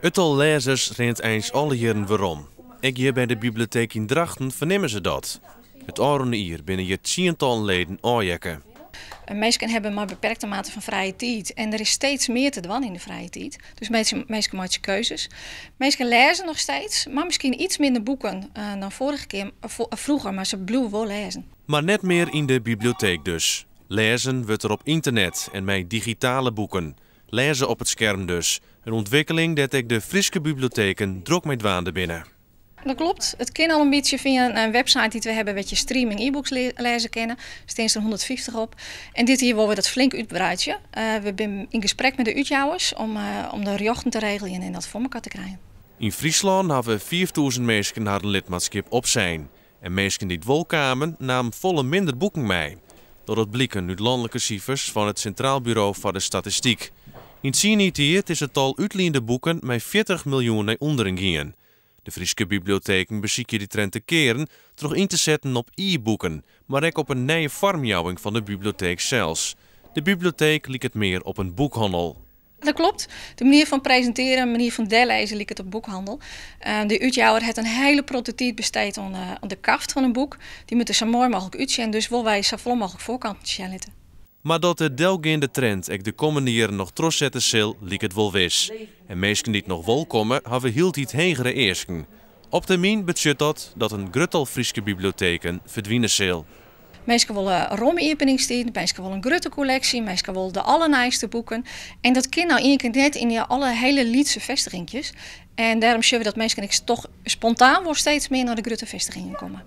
Het al lezers rent eens alle jaren waarom. Ik hier bij de bibliotheek in Drachten vernemen ze dat. Het oude hier binnen je tientallen leden aanjekken. Mensen hebben maar beperkte mate van vrije tijd. En er is steeds meer te doen in de vrije tijd. Dus mensen maken keuzes. Mensen lezen nog steeds, maar misschien iets minder boeken dan vorige keer, vroeger. Maar ze blijven wel lezen. Maar net meer in de bibliotheek dus. Lezen wordt er op internet en met digitale boeken. Lezen op het scherm dus. Een ontwikkeling dat ik de Frieske bibliotheken druk mee dwaande binnen. Dat klopt. Het kan al een beetje via een website die we hebben, waar je streaming e-books lezen kennen. Er staan er 150 op. En dit hier willen we dat flink uitbreiden. We zijn in gesprek met de uitjouwers om de rechten te regelen en dat voor elkaar te krijgen. In Friesland hebben we 4000 mensen naar een lidmaatschap op zijn. En mensen die het wel kwamen, namen volle minder boeken mee. Door het blikken uit landelijke cijfers van het Centraal Bureau voor de Statistiek. In het is het al uitleende boeken met 40 miljoen onderen gaan. De Frieske bibliotheken bezieken die trend te keren terug in te zetten op e-boeken, maar ook op een nieuwe vormjouwing van de bibliotheek zelfs. De bibliotheek liep het meer op een boekhandel. Dat klopt. De manier van presenteren, de manier van lezen liep het op boekhandel. De uitjouwer heeft een hele prototype besteed aan de kaft van een boek. Die moet er zo mooi mogelijk uitzien en dus wil wij zo vol mogelijk voorkant zetten. Maar dat de delgaande trend ik de komende jaren nog terugzetten zal, liep het wel wis. En mensen die nog wel komen, hebben hield iets hegere eersken. Op termijn betekent dat een gruttal Frieske bibliotheken verdwijnen zal. Mensen willen romopeningstien, mensen willen een grote collectie, mensen willen de allernijste boeken. En dat kan nou één keer net in alle hele liedse vestigingjes. En daarom zullen we dat mensen toch spontaan wel steeds meer naar de grote vestigingen komen.